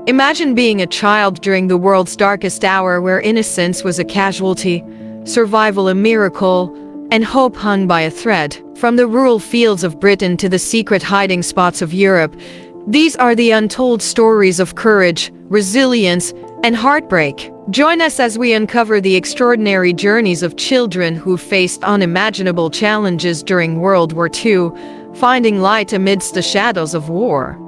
Imagine being a child during the world's darkest hour where innocence was a casualty, survival a miracle, and hope hung by a thread. From the rural fields of Britain to the secret hiding spots of Europe, these are the untold stories of courage, resilience, and heartbreak. Join us as we uncover the extraordinary journeys of children who faced unimaginable challenges during World War II, finding light amidst the shadows of war.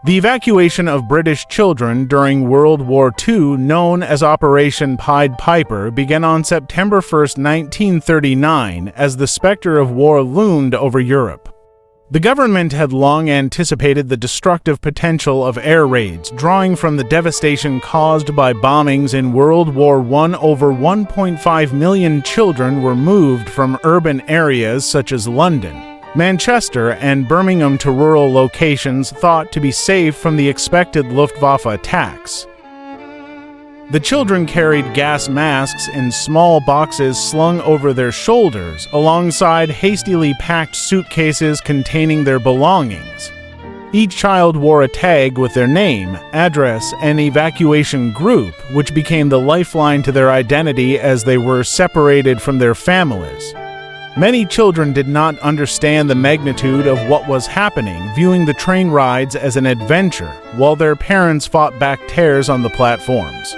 The evacuation of British children during World War II, known as Operation Pied Piper, began on September 1, 1939, as the specter of war loomed over Europe. The government had long anticipated the destructive potential of air raids, drawing from the devastation caused by bombings in World War I. Over 1.5 million children were moved from urban areas such as London, Manchester, and Birmingham to rural locations thought to be safe from the expected Luftwaffe attacks. The children carried gas masks in small boxes slung over their shoulders, alongside hastily packed suitcases containing their belongings. Each child wore a tag with their name, address, and evacuation group, which became the lifeline to their identity as they were separated from their families. Many children did not understand the magnitude of what was happening, viewing the train rides as an adventure, while their parents fought back tears on the platforms.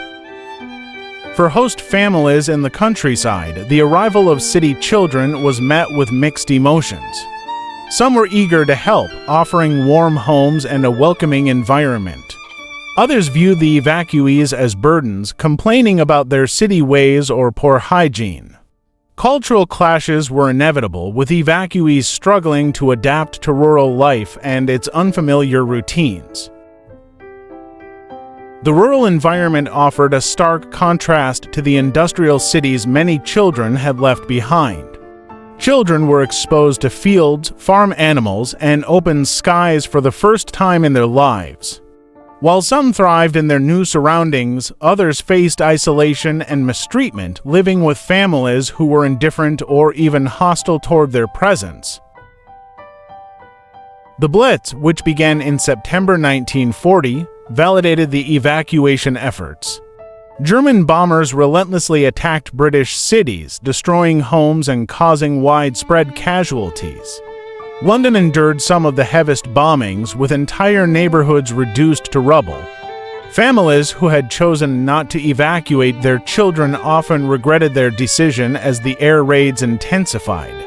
For host families in the countryside, the arrival of city children was met with mixed emotions. Some were eager to help, offering warm homes and a welcoming environment. Others viewed the evacuees as burdens, complaining about their city ways or poor hygiene. Cultural clashes were inevitable, with evacuees struggling to adapt to rural life and its unfamiliar routines. The rural environment offered a stark contrast to the industrial cities many children had left behind. Children were exposed to fields, farm animals, and open skies for the first time in their lives. While some thrived in their new surroundings, others faced isolation and mistreatment, living with families who were indifferent or even hostile toward their presence. The Blitz, which began in September 1940, validated the evacuation efforts. German bombers relentlessly attacked British cities, destroying homes and causing widespread casualties. London endured some of the heaviest bombings, with entire neighborhoods reduced to rubble. Families who had chosen not to evacuate their children often regretted their decision as the air raids intensified.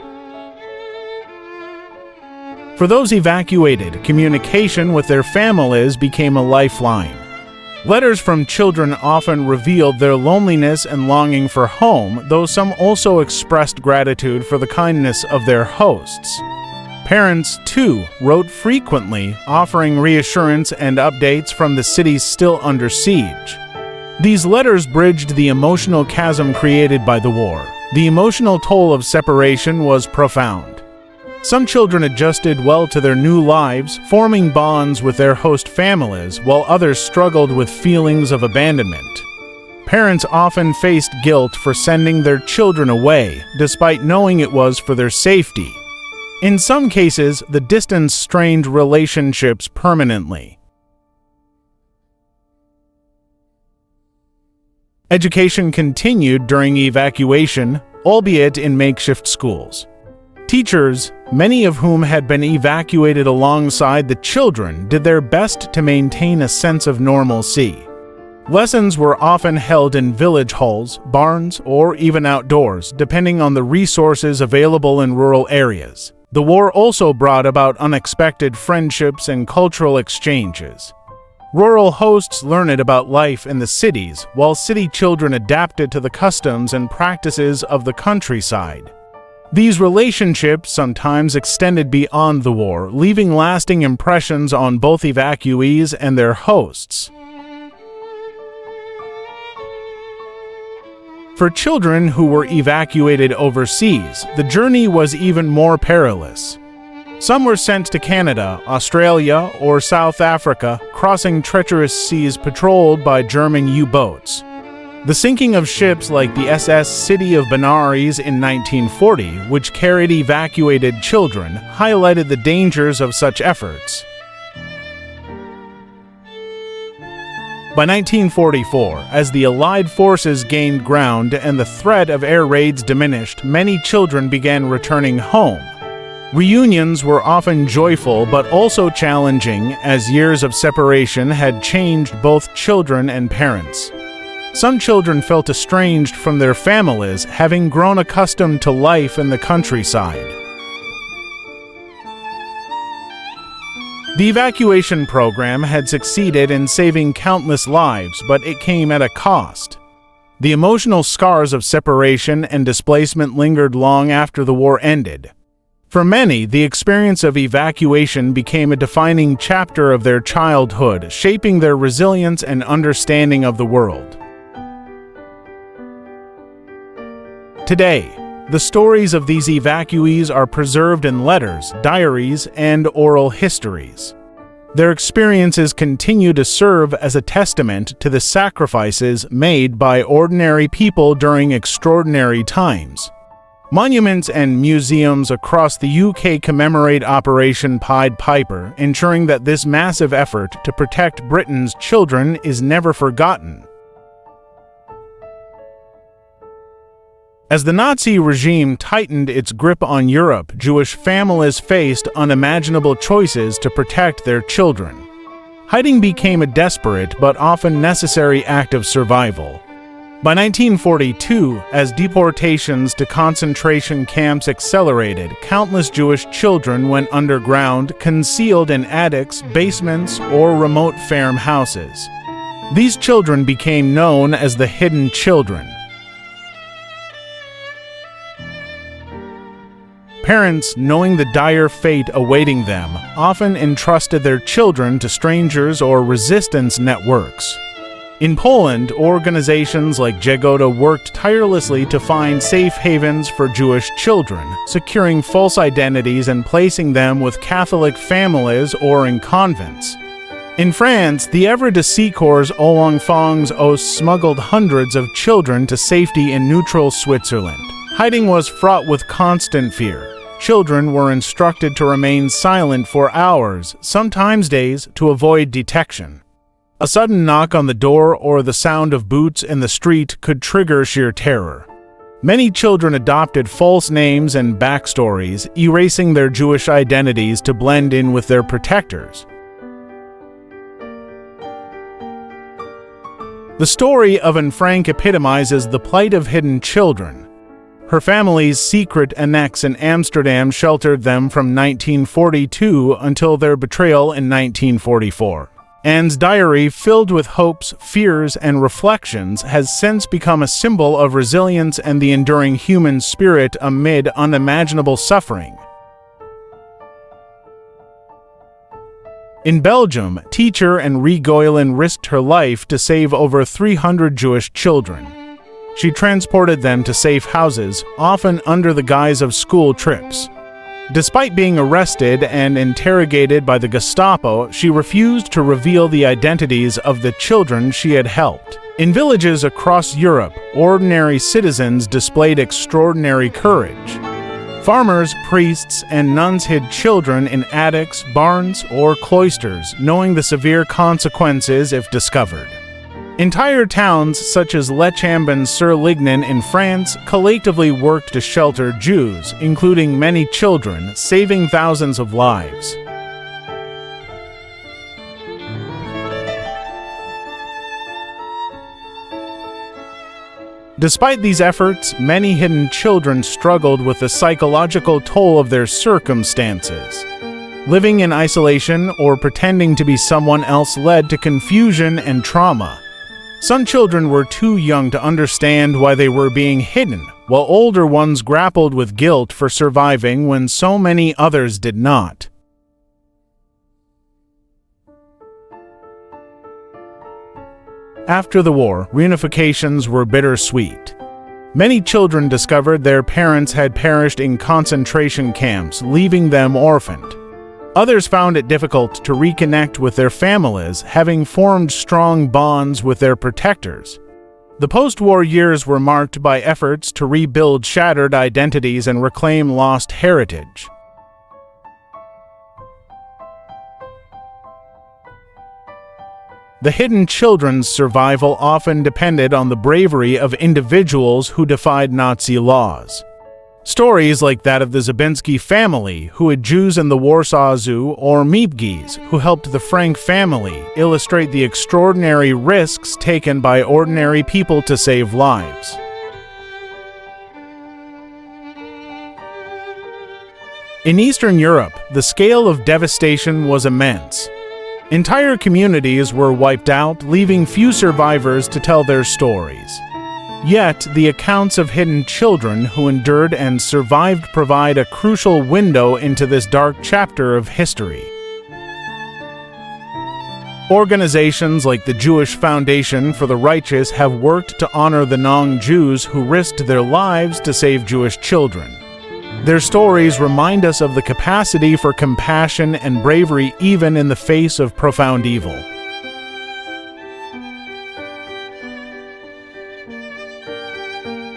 For those evacuated, communication with their families became a lifeline. Letters from children often revealed their loneliness and longing for home, though some also expressed gratitude for the kindness of their hosts. Parents, too, wrote frequently, offering reassurance and updates from the cities still under siege. These letters bridged the emotional chasm created by the war. The emotional toll of separation was profound. Some children adjusted well to their new lives, forming bonds with their host families, while others struggled with feelings of abandonment. Parents often faced guilt for sending their children away, despite knowing it was for their safety. In some cases, the distance strained relationships permanently. Education continued during evacuation, albeit in makeshift schools. Teachers, many of whom had been evacuated alongside the children, did their best to maintain a sense of normalcy. Lessons were often held in village halls, barns, or even outdoors, depending on the resources available in rural areas. The war also brought about unexpected friendships and cultural exchanges. Rural hosts learned about life in the cities, while city children adapted to the customs and practices of the countryside. These relationships sometimes extended beyond the war, leaving lasting impressions on both evacuees and their hosts. For children who were evacuated overseas, the journey was even more perilous. Some were sent to Canada, Australia, or South Africa, crossing treacherous seas patrolled by German U-boats. The sinking of ships like the SS City of Benares in 1940, which carried evacuated children, highlighted the dangers of such efforts. By 1944, as the Allied forces gained ground and the threat of air raids diminished, many children began returning home. Reunions were often joyful but also challenging, as years of separation had changed both children and parents. Some children felt estranged from their families, having grown accustomed to life in the countryside. The evacuation program had succeeded in saving countless lives, but it came at a cost. The emotional scars of separation and displacement lingered long after the war ended. For many, the experience of evacuation became a defining chapter of their childhood, shaping their resilience and understanding of the world. Today, the stories of these evacuees are preserved in letters, diaries, and oral histories. Their experiences continue to serve as a testament to the sacrifices made by ordinary people during extraordinary times. Monuments and museums across the UK commemorate Operation Pied Piper, ensuring that this massive effort to protect Britain's children is never forgotten. As the Nazi regime tightened its grip on Europe, Jewish families faced unimaginable choices to protect their children. Hiding became a desperate but often necessary act of survival. By 1942, as deportations to concentration camps accelerated, countless Jewish children went underground, concealed in attics, basements, or remote farmhouses. These children became known as the hidden children. Parents, knowing the dire fate awaiting them, often entrusted their children to strangers or resistance networks. In Poland, organizations like Jagoda worked tirelessly to find safe havens for Jewish children, securing false identities and placing them with Catholic families or in convents. In France, the Œuvre de Secours aux Enfants smuggled hundreds of children to safety in neutral Switzerland. Hiding was fraught with constant fear. Children were instructed to remain silent for hours, sometimes days, to avoid detection. A sudden knock on the door or the sound of boots in the street could trigger sheer terror. Many children adopted false names and backstories, erasing their Jewish identities to blend in with their protectors. The story of Anne Frank epitomizes the plight of hidden children. Her family's secret annex in Amsterdam sheltered them from 1942 until their betrayal in 1944. Anne's diary, filled with hopes, fears, and reflections, has since become a symbol of resilience and the enduring human spirit amid unimaginable suffering. In Belgium, teacher Henri Goylen risked her life to save over 300 Jewish children. She transported them to safe houses, often under the guise of school trips. Despite being arrested and interrogated by the Gestapo, she refused to reveal the identities of the children she had helped. In villages across Europe, ordinary citizens displayed extraordinary courage. Farmers, priests, and nuns hid children in attics, barns, or cloisters, knowing the severe consequences if discovered. Entire towns such as Le Chambon-sur-Lignon in France collectively worked to shelter Jews, including many children, saving thousands of lives. Despite these efforts, many hidden children struggled with the psychological toll of their circumstances. Living in isolation or pretending to be someone else led to confusion and trauma. Some children were too young to understand why they were being hidden, while older ones grappled with guilt for surviving when so many others did not. After the war, reunifications were bittersweet. Many children discovered their parents had perished in concentration camps, leaving them orphaned. Others found it difficult to reconnect with their families, having formed strong bonds with their protectors. The post-war years were marked by efforts to rebuild shattered identities and reclaim lost heritage. The hidden children's survival often depended on the bravery of individuals who defied Nazi laws. Stories like that of the Zabinski family, who hid Jews in the Warsaw Zoo, or Miepges, who helped the Frank family, illustrate the extraordinary risks taken by ordinary people to save lives. In Eastern Europe, the scale of devastation was immense. Entire communities were wiped out, leaving few survivors to tell their stories. Yet, the accounts of hidden children who endured and survived provide a crucial window into this dark chapter of history. Organizations like the Jewish Foundation for the Righteous have worked to honor the non-Jews who risked their lives to save Jewish children. Their stories remind us of the capacity for compassion and bravery even in the face of profound evil.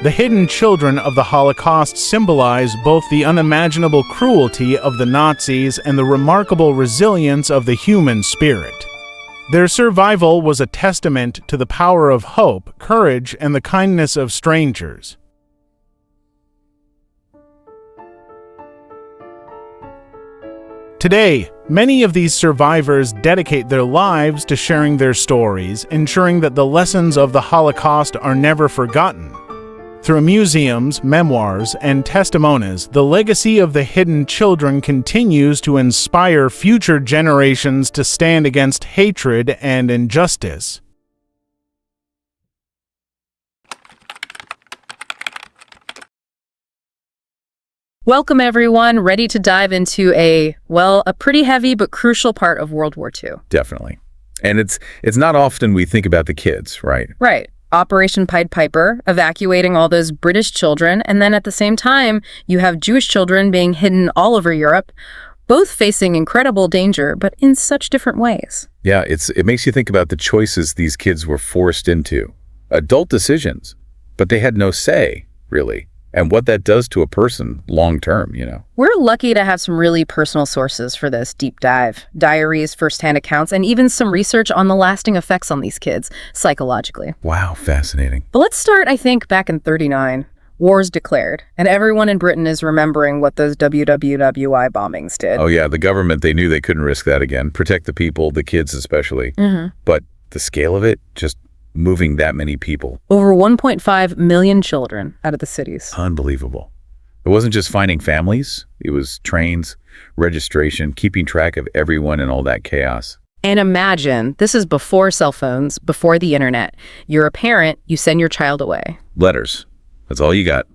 The hidden children of the Holocaust symbolize both the unimaginable cruelty of the Nazis and the remarkable resilience of the human spirit. Their survival was a testament to the power of hope, courage, and the kindness of strangers. Today, many of these survivors dedicate their lives to sharing their stories, ensuring that the lessons of the Holocaust are never forgotten. Through museums, memoirs, and testimonies, the legacy of the hidden children continues to inspire future generations to stand against hatred and injustice. Welcome everyone, ready to dive into a pretty heavy but crucial part of World War II. Definitely. And it's not often we think about the kids, right? Right. Operation Pied Piper, evacuating all those British children, and then at the same time, you have Jewish children being hidden all over Europe, both facing incredible danger, but in such different ways. Yeah, it makes you think about the choices these kids were forced into. Adult decisions, but they had no say, really. And what that does to a person long term, you know. We're lucky to have some really personal sources for this deep dive. Diaries, firsthand accounts, and even some research on the lasting effects on these kids, psychologically. Wow, fascinating. But let's start, I think, back in '39. War's declared, and everyone in Britain is remembering what those WWWI bombings did. Oh yeah, the government, they knew they couldn't risk that again. Protect the people, the kids especially. But the scale of it, just moving that many people. Over 1.5 million children out of the cities. Unbelievable. It wasn't just finding families. It was trains, registration, keeping track of everyone and all that chaos. And imagine, this is before cell phones, before the internet. You're a parent, you send your child away. Letters. That's all you got.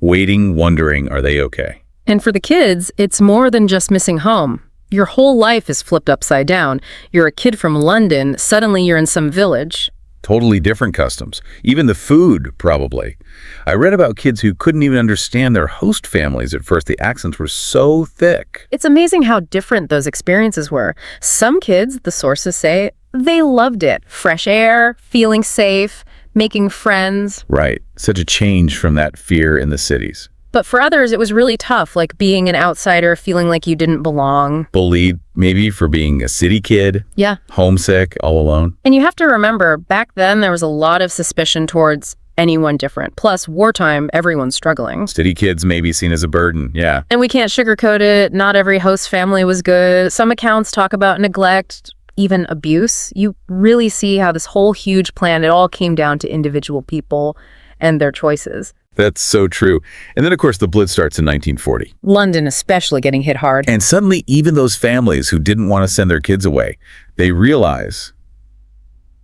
Waiting, wondering, are they okay? And for the kids, it's more than just missing home. Your whole life is flipped upside down. You're a kid from London, suddenly you're in some village. Totally different customs. Even the food, probably. I read about kids who couldn't even understand their host families at first. The accents were so thick. It's amazing how different those experiences were. Some kids, the sources say, they loved it. Fresh air, feeling safe, making friends. Right. Such a change from that fear in the cities. But for others, it was really tough, like being an outsider, feeling like you didn't belong. Bullied, maybe, for being a city kid. Yeah. Homesick, all alone. And you have to remember, back then, there was a lot of suspicion towards anyone different. Plus, wartime, everyone's struggling. City kids may be seen as a burden, yeah. And we can't sugarcoat it. Not every host family was good. Some accounts talk about neglect, even abuse. You really see how this whole huge plan, it all came down to individual people and their choices. That's so true. And then, of course, the Blitz starts in 1940. London especially getting hit hard. And suddenly, even those families who didn't want to send their kids away, they realize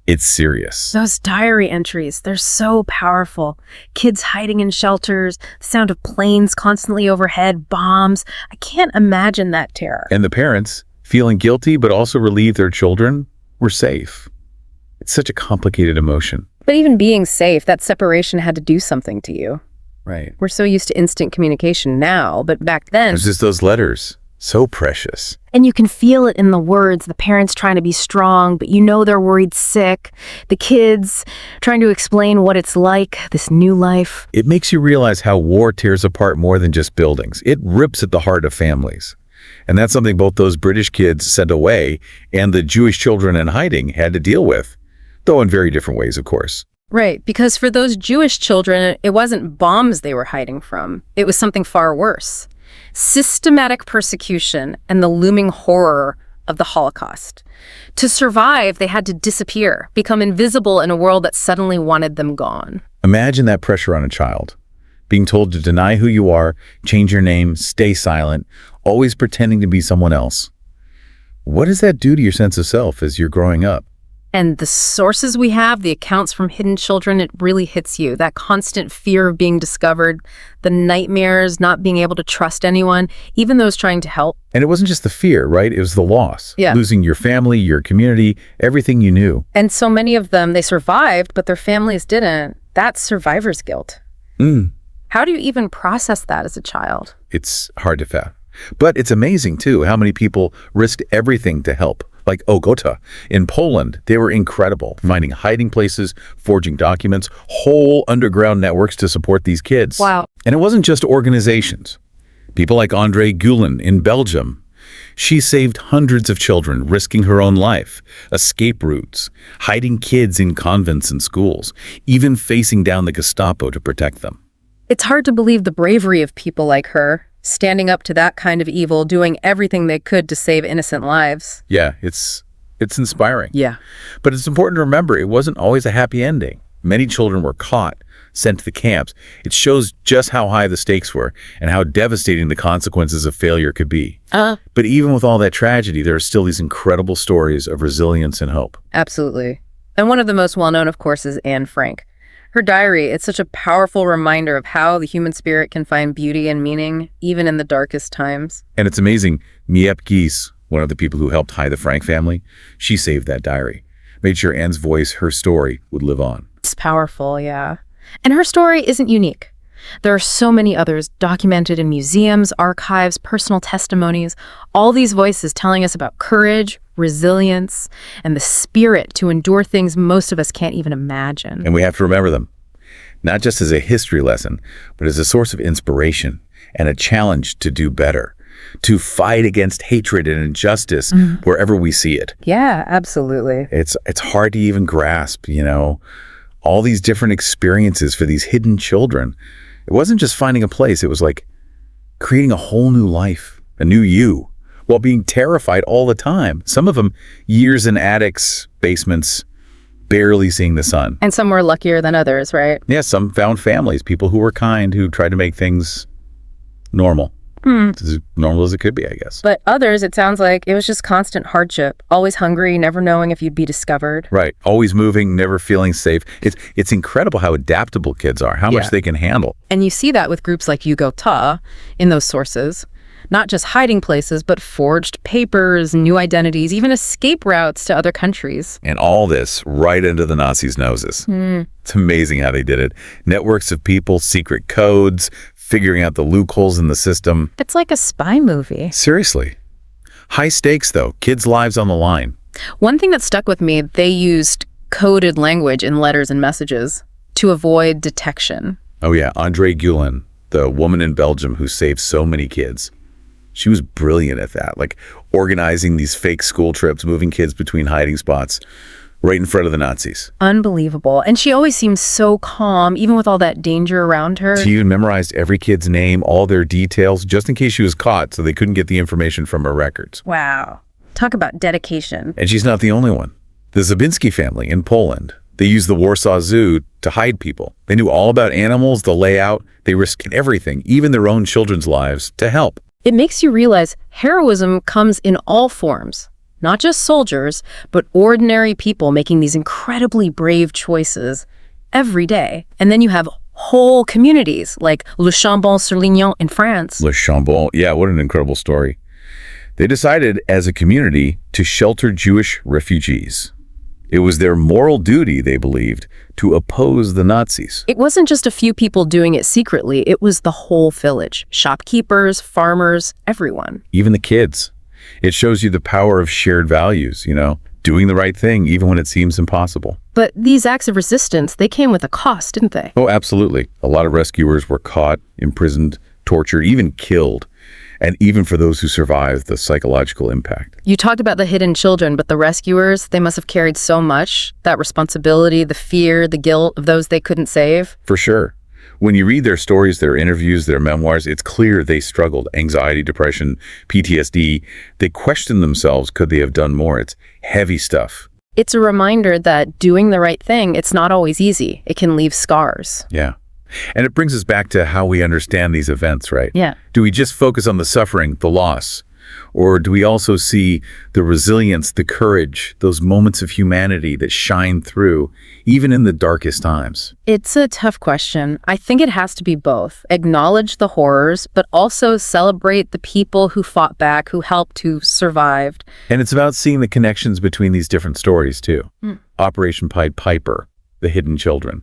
it's serious. Those diary entries, they're so powerful. Kids hiding in shelters, the sound of planes constantly overhead, bombs. I can't imagine that terror. And the parents, feeling guilty but also relieved their children were safe. It's such a complicated emotion. But even being safe, that separation had to do something to you. Right. We're so used to instant communication now, but back then... There's just those letters. So precious. And you can feel it in the words, the parents trying to be strong, but you know they're worried sick. The kids trying to explain what it's like, this new life. It makes you realize how war tears apart more than just buildings. It rips at the heart of families. And that's something both those British kids sent away and the Jewish children in hiding had to deal with, though in very different ways, of course. Right, because for those Jewish children, it wasn't bombs they were hiding from. It was something far worse. Systematic persecution and the looming horror of the Holocaust. To survive, they had to disappear, become invisible in a world that suddenly wanted them gone. Imagine that pressure on a child. Being told to deny who you are, change your name, stay silent, always pretending to be someone else. What does that do to your sense of self as you're growing up? And the sources we have, the accounts from hidden children, it really hits you. That constant fear of being discovered, the nightmares, not being able to trust anyone, even those trying to help. And it wasn't just the fear, right? It was the loss. Yeah. Losing your family, your community, everything you knew. And so many of them, they survived, but their families didn't. That's survivor's guilt. How do you even process that as a child? It's hard to fathom. But it's amazing, too, how many people risked everything to help. Like Ogota. In Poland, they were incredible, finding hiding places, forging documents, whole underground networks to support these kids. Wow. And it wasn't just organizations. People like André Gulen in Belgium. She saved hundreds of children, risking her own life, escape routes, hiding kids in convents and schools, even facing down the Gestapo to protect them. It's hard to believe the bravery of people like her, standing up to that kind of evil, doing everything they could to save innocent lives. Yeah, it's inspiring. Yeah. But it's important to remember it wasn't always a happy ending. Many children were caught, sent to the camps. It shows just how high the stakes were and how devastating the consequences of failure could be. But even with all that tragedy, there are still these incredible stories of resilience and hope. Absolutely. And one of the most well-known, of course, is Anne Frank. Her diary, it's such a powerful reminder of how the human spirit can find beauty and meaning, even in the darkest times. And it's amazing, Miep Gies, one of the people who helped hide the Frank family, she saved that diary, made sure Anne's voice, her story, would live on. It's powerful, yeah. And her story isn't unique. There are so many others documented in museums, archives, personal testimonies, all these voices telling us about courage, resilience, and the spirit to endure things most of us can't even imagine. And we have to remember them, not just as a history lesson, but as a source of inspiration and a challenge to do better, to fight against hatred and injustice wherever we see it. Yeah, absolutely. It's hard to even grasp, all these different experiences for these hidden children. It wasn't just finding a place. It was like creating a whole new life, a new you, while being terrified all the time. Some of them years in attics, basements, barely seeing the sun. And some were luckier than others, right? Yeah, some found families, people who were kind, who tried to make things normal. As normal as it could be, I guess. But others, it sounds like it was just constant hardship, always hungry, never knowing if you'd be discovered. Right. Always moving, never feeling safe. It's incredible how adaptable kids are, how much they can handle. And you see that with groups like Ugota in those sources. Not just hiding places, but forged papers, new identities, even escape routes to other countries. And all this right into the Nazis' noses. It's amazing how they did it. Networks of people, secret codes, figuring out the loopholes in the system. It's like a spy movie. Seriously. High stakes, though. Kids' lives on the line. One thing that stuck with me, they used coded language in letters and messages to avoid detection. Oh, yeah. André Gulen, the woman in Belgium who saved so many kids. She was brilliant at that, like organizing these fake school trips, moving kids between hiding spots right in front of the Nazis. Unbelievable. And she always seems so calm, even with all that danger around her. She even memorized every kid's name, all their details, just in case she was caught so they couldn't get the information from her records. Wow. Talk about dedication. And she's not the only one. The Zabinski family in Poland, they used the Warsaw Zoo to hide people. They knew all about animals, the layout. They risked everything, even their own children's lives, to help. It makes you realize heroism comes in all forms, not just soldiers, but ordinary people making these incredibly brave choices every day. And then you have whole communities like Le Chambon-sur-Lignon in France. Le Chambon, yeah, what an incredible story. They decided as a community to shelter Jewish refugees. It was their moral duty, they believed, to oppose the Nazis. It wasn't just a few people doing it secretly, it was the whole village. Shopkeepers, farmers, everyone. Even the kids. It shows you the power of shared values, doing the right thing even when it seems impossible. But these acts of resistance, they came with a cost, didn't they? Oh, absolutely. A lot of rescuers were caught, imprisoned, tortured, even killed. And even for those who survived, the psychological impact. You talked about the hidden children, but the rescuers, they must have carried so much. That responsibility, the fear, the guilt of those they couldn't save. For sure. When you read their stories, their interviews, their memoirs, it's clear they struggled. Anxiety, depression, PTSD. They questioned themselves, could they have done more? It's heavy stuff. It's a reminder that doing the right thing, it's not always easy. It can leave scars. Yeah. And it brings us back to how we understand these events, right? Yeah. Do we just focus on the suffering, the loss? Or do we also see the resilience, the courage, those moments of humanity that shine through, even in the darkest times? It's a tough question. I think it has to be both. Acknowledge the horrors, but also celebrate the people who fought back, who helped, who survived. And it's about seeing the connections between these different stories, too. Operation Pied Piper, the hidden children.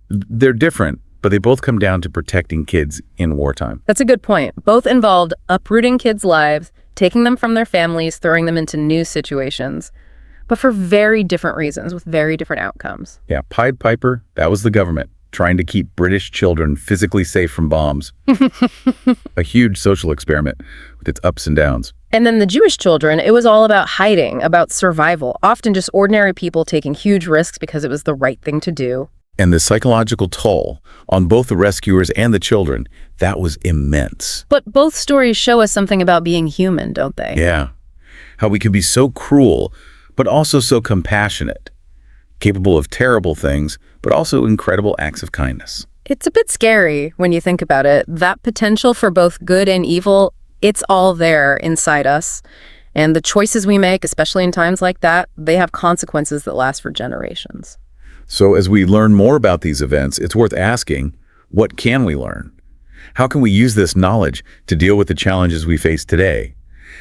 They're different, but they both come down to protecting kids in wartime. That's a good point. Both involved uprooting kids' lives, taking them from their families, throwing them into new situations, but for very different reasons, with very different outcomes. Yeah, Pied Piper, that was the government trying to keep British children physically safe from bombs. A huge social experiment with its ups and downs. And then the Jewish children, it was all about hiding, about survival, often just ordinary people taking huge risks because it was the right thing to do. And the psychological toll on both the rescuers and the children, that was immense. But both stories show us something about being human, don't they? Yeah. How we can be so cruel, but also so compassionate, capable of terrible things, but also incredible acts of kindness. It's a bit scary when you think about it. That potential for both good and evil, it's all there inside us. And the choices we make, especially in times like that, they have consequences that last for generations. So as we learn more about these events, it's worth asking, what can we learn? How can we use this knowledge to deal with the challenges we face today?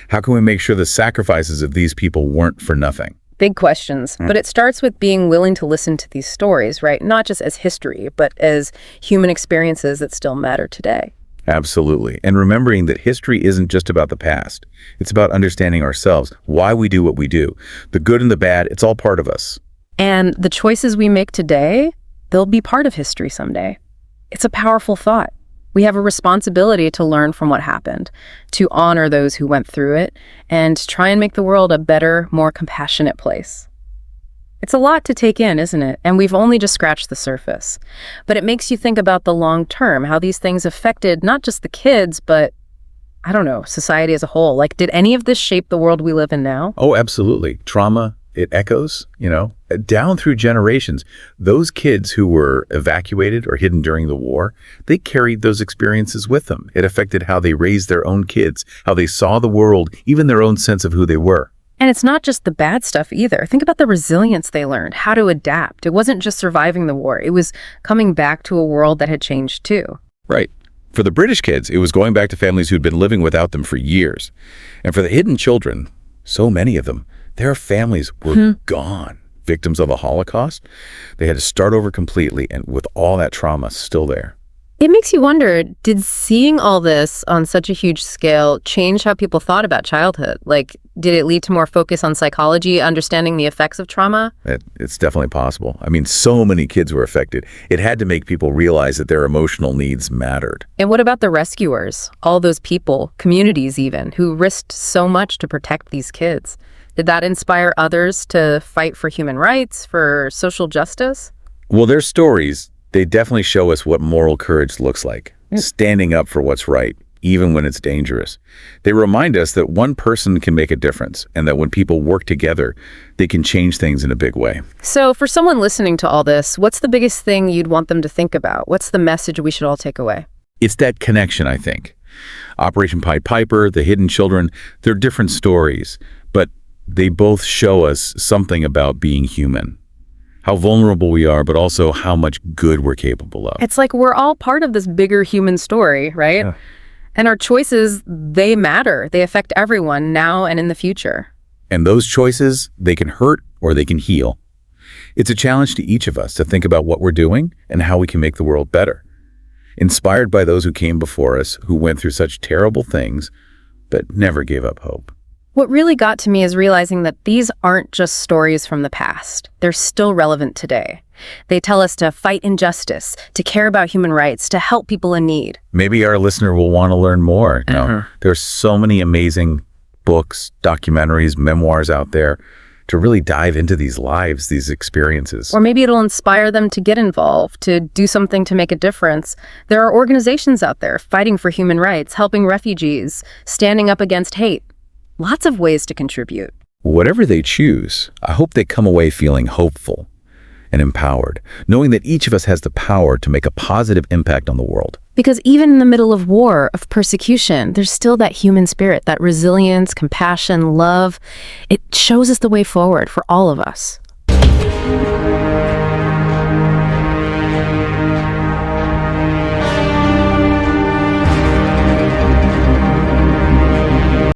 How can we make sure the sacrifices of these people weren't for nothing? Big questions, but it starts with being willing to listen to these stories, right? Not just as history, but as human experiences that still matter today. Absolutely. And remembering that history isn't just about the past. It's about understanding ourselves, why we do what we do. The good and the bad, it's all part of us. And the choices we make today, they'll be part of history someday. It's a powerful thought. We have a responsibility to learn from what happened, to honor those who went through it, and try and make the world a better, more compassionate place. It's a lot to take in, isn't it? And we've only just scratched the surface. But it makes you think about the long term, how these things affected not just the kids, but, I don't know, society as a whole. Like, did any of this shape the world we live in now? Oh, absolutely. Trauma, it echoes, down through generations. Those kids who were evacuated or hidden during the war, they carried those experiences with them. It affected how they raised their own kids, how they saw the world, even their own sense of who they were. And it's not just the bad stuff either. Think about the resilience they learned, how to adapt. It wasn't just surviving the war. It was coming back to a world that had changed too. Right. For the British kids, it was going back to families who'd been living without them for years. And for the hidden children, so many of them, their families were gone. Victims of the Holocaust, they had to start over completely, and with all that trauma still there. It makes you wonder, did seeing all this on such a huge scale change how people thought about childhood? Like, did it lead to more focus on psychology, understanding the effects of trauma? It's definitely possible. I mean, so many kids were affected. It had to make people realize that their emotional needs mattered. And what about the rescuers? All those people, communities even, who risked so much to protect these kids. Did that inspire others to fight for human rights, for social justice? Well, their stories, they definitely show us what moral courage looks like. Standing up for what's right, even when it's dangerous. They remind us that one person can make a difference, and that when people work together, they can change things in a big way. So for someone listening to all this, what's the biggest thing you'd want them to think about? What's the message we should all take away? It's that connection, I think. Operation Pied Piper, the hidden children, they're different stories, but they both show us something about being human. How vulnerable we are, but also how much good we're capable of. It's like we're all part of this bigger human story, right? Yeah. And our choices, they matter. They affect everyone now and in the future. And those choices, they can hurt or they can heal. It's a challenge to each of us to think about what we're doing and how we can make the world better. Inspired by those who came before us, who went through such terrible things, but never gave up hope. What really got to me is realizing that these aren't just stories from the past. They're still relevant today. They tell us to fight injustice, to care about human rights, to help people in need. Maybe our listener will want to learn more. There's so many amazing books, documentaries, memoirs out there to really dive into these lives, these experiences. Or maybe it'll inspire them to get involved, to do something to make a difference. There are organizations out there fighting for human rights, helping refugees, standing up against hate. Lots of ways to contribute. Whatever they choose, I hope they come away feeling hopeful and empowered, knowing that each of us has the power to make a positive impact on the world. Because even in the middle of war, of persecution, there's still that human spirit, that resilience, compassion, love. It shows us the way forward for all of us.